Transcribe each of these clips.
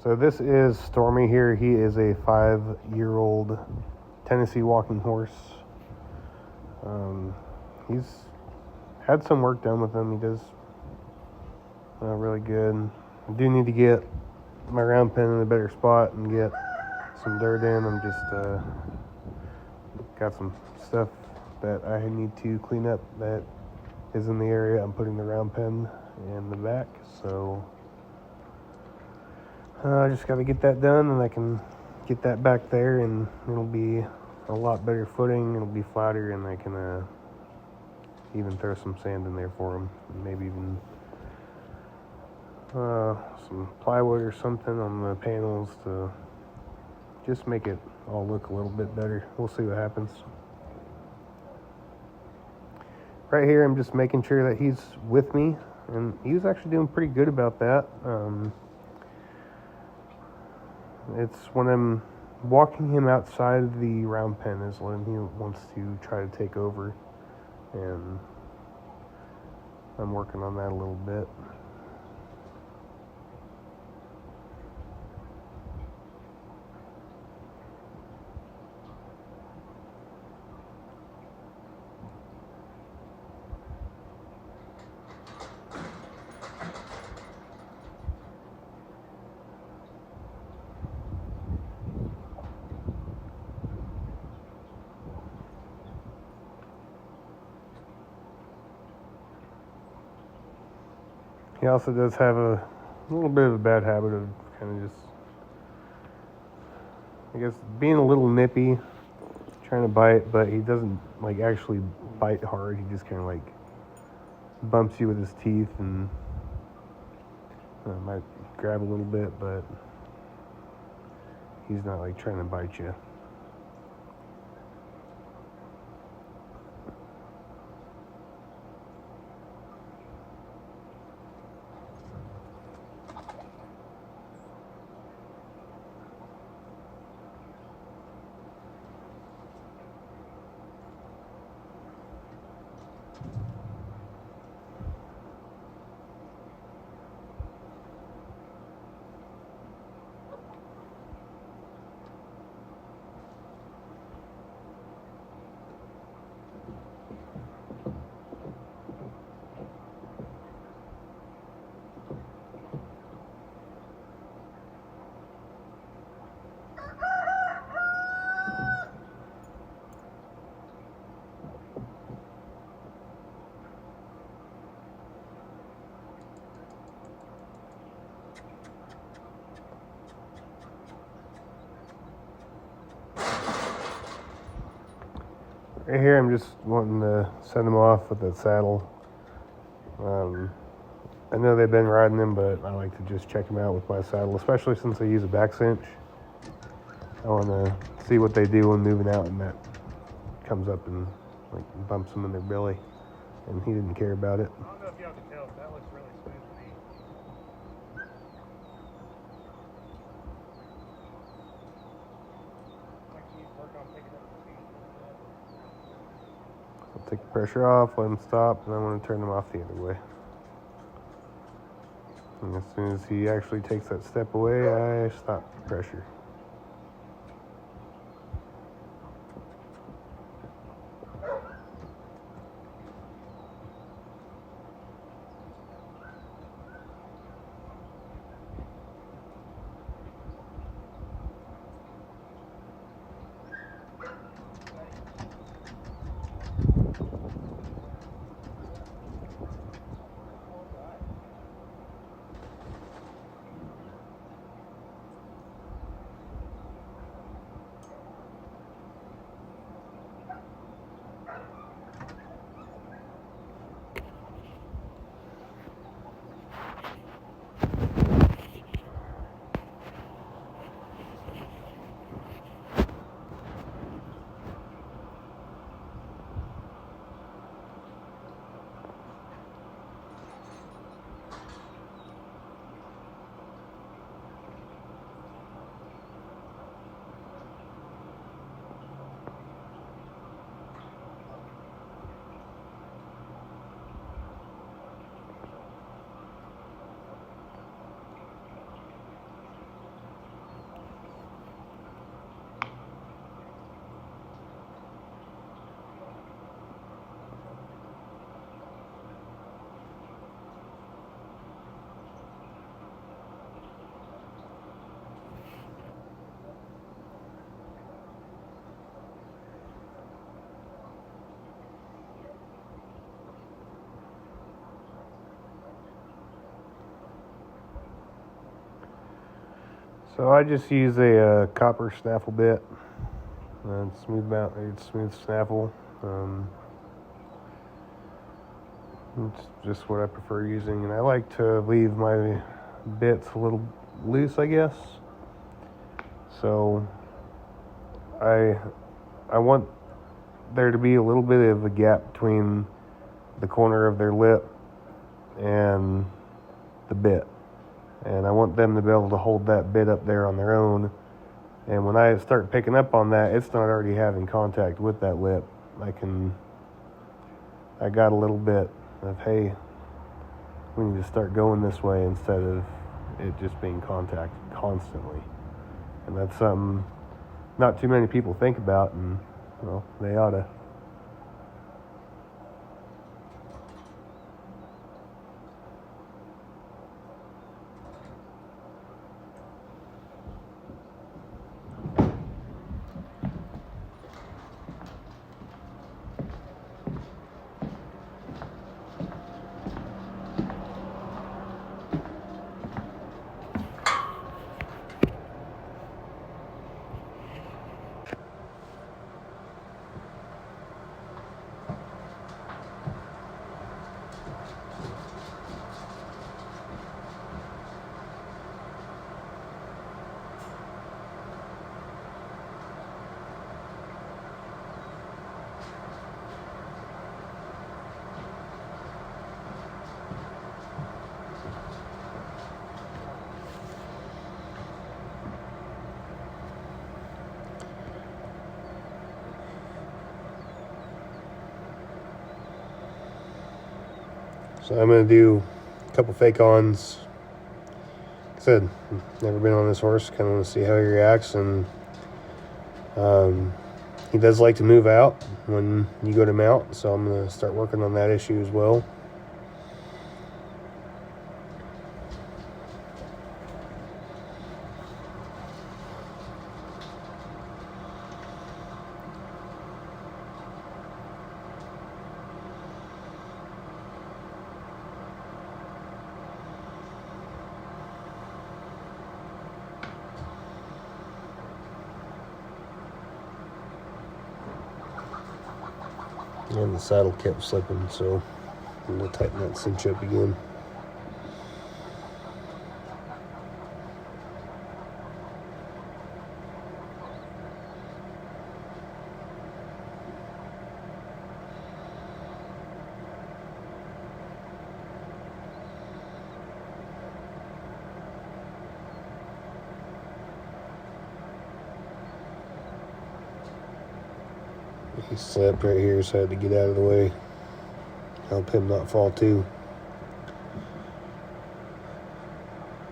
So this is Stormy here. He is a 5-year-old Tennessee walking horse. He's had some work done with him. He does really good. I do need to get my round pen in a better spot and get some dirt in. I'm just got some stuff that I need to clean up that is in the area I'm putting the round pen in the back. So I just got to get that done, and I can get that back there, and it'll be a lot better footing. It'll be flatter, and I can even throw some sand in there for him. Maybe even some plywood or something on the panels to just make it all look a little bit better. We'll see what happens. Right here, I'm just making sure that he's with me, and he was actually doing pretty good about that. It's when I'm walking him outside the round pen is when he wants to try to take over, and I'm working on that a little bit. He also does have a little bit of a bad habit of kind of just, I guess, being a little nippy, trying to bite, but he doesn't like actually bite hard. He just kind of like bumps you with his teeth and might grab a little bit, but he's not like trying to bite you. Right here, I'm just wanting to send him off with that saddle. I know they've been riding him, but I like to just check him out with my saddle, especially since I use a back cinch. I want to see what they do when moving out, and that comes up and like bumps them in their belly, and he didn't care about it. I don't know if y'all can tell, but that looks really smooth to me. I can work on picking up the speed. I'll take the pressure off, let him stop, and I want to turn him off the other way. And as soon as he actually takes that step away, I stop the pressure. So I just use a copper snaffle bit, and smooth snaffle. It's just what I prefer using, and I like to leave my bits a little loose, I guess. So I want there to be a little bit of a gap between the corner of their lip and the bit. And I want them to be able to hold that bit up there on their own. And when I start picking up on that, it's not already having contact with that lip. I got a little bit of, hey, we need to start going this way instead of it just being contact constantly. And that's something not too many people think about, and, well, they ought to. So I'm going to do a couple fake ons. Like I said, never been on this horse. Kind of want to see how he reacts. And he does like to move out when you go to mount. So I'm going to start working on that issue as well. And the saddle kept slipping, so I'm going to tighten that cinch up again. He slipped right here, so I had to get out of the way. Help him not fall too.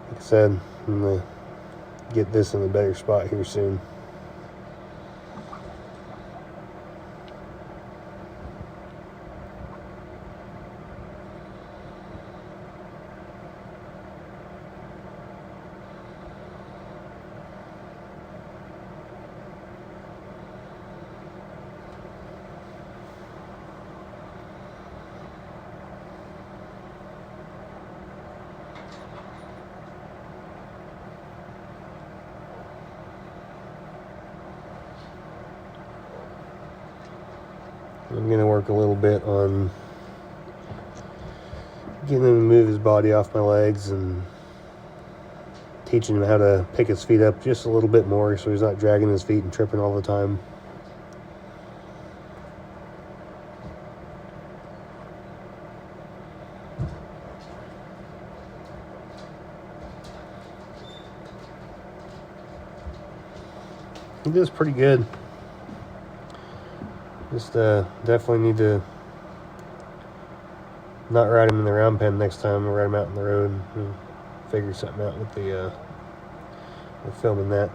Like I said, I'm going to get this in a better spot here soon. I'm going to work a little bit on getting him to move his body off my legs and teaching him how to pick his feet up just a little bit more so he's not dragging his feet and tripping all the time. He does pretty good. Just definitely need to not ride him in the round pen next time. Ride him out in the road and figure something out with with filming that.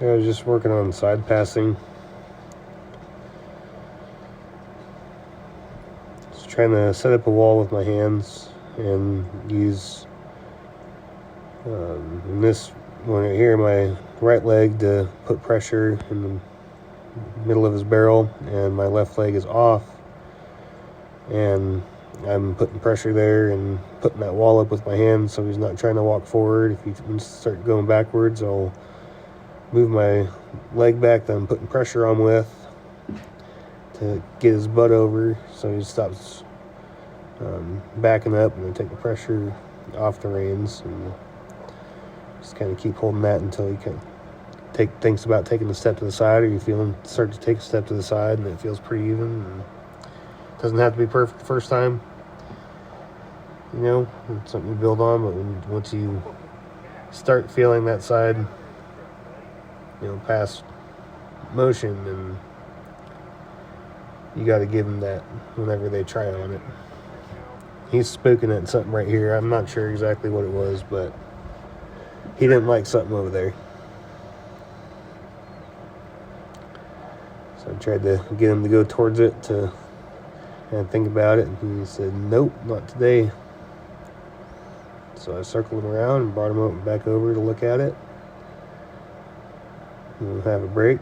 I was just working on side passing. Just trying to set up a wall with my hands and use in this one right here, my right leg to put pressure in the middle of his barrel, and my left leg is off, and I'm putting pressure there and putting that wall up with my hands so he's not trying to walk forward. If he starts going backwards, I'll move my leg back that I'm putting pressure on with to get his butt over so he stops backing up, and then take the pressure off the reins and just kind of keep holding that until he can thinks about taking a step to the side, or you feel him start to take a step to the side and it feels pretty even. And it doesn't have to be perfect the first time, you know, it's something you build on, but once you start feeling that side, you know, pass motion, and you got to give him that whenever they try on it. He's spooking at something right here. I'm not sure exactly what it was, but he didn't like something over there. So I tried to get him to go towards it to and think about it, and he said, nope, not today. So I circled him around and brought him up back over to look at it. We'll have a break.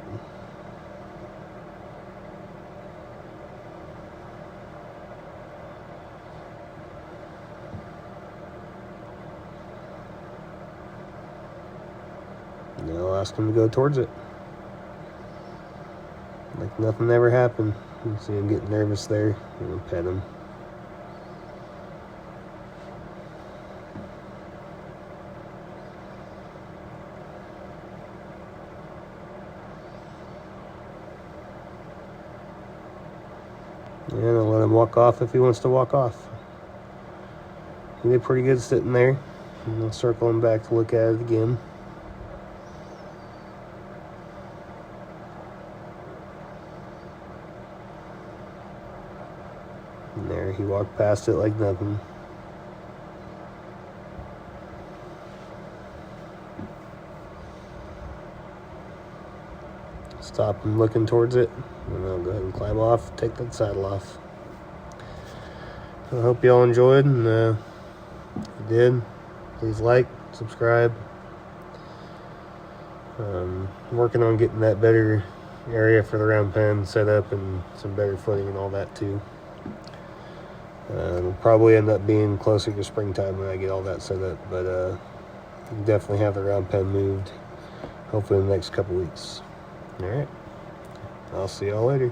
And I'll ask him to go towards it. Like nothing ever happened. You see him getting nervous there. I'm gonna pet him. And I'll let him walk off if he wants to walk off. He did pretty good sitting there. And I'll circle him back to look at it again. And there, he walked past it like nothing. Stop him looking towards it, and I'll go ahead and climb off, take that saddle off. I hope y'all enjoyed, and if you did, please like, subscribe. Working on getting that better area for the round pen set up and some better footing and all that too. It'll probably end up being closer to springtime when I get all that set up, but definitely have the round pen moved, hopefully in the next couple weeks. Alright, I'll see y'all later.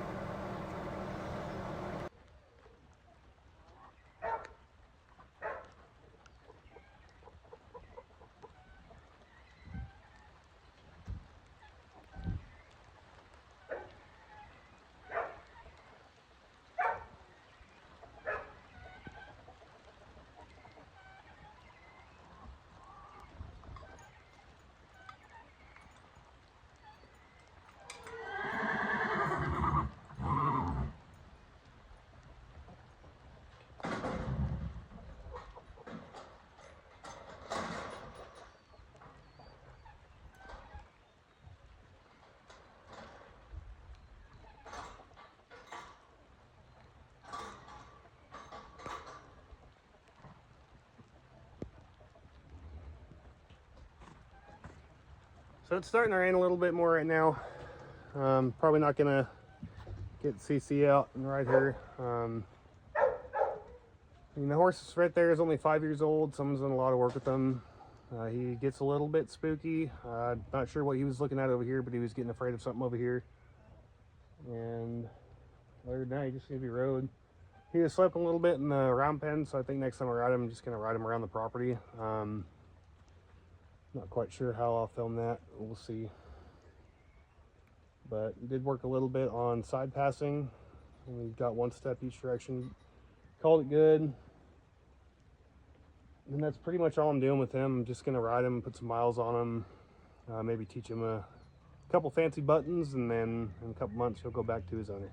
So it's starting to rain a little bit more right now. Probably not gonna get CC out and ride her. The horse right there is only 5 years old. Someone's done a lot of work with him. He gets a little bit spooky. Not sure what he was looking at over here, but he was getting afraid of something over here. And other than that, he just needs to be rode. He was slipping a little bit in the round pen, so I think next time I ride him, I'm just gonna ride him around the property. Not quite sure how I'll film that. We'll see. But did work a little bit on side passing. We got one step each direction. Called it good. And that's pretty much all I'm doing with him. I'm just gonna ride him, put some miles on him, maybe teach him a couple fancy buttons, and then in a couple months he'll go back to his owner.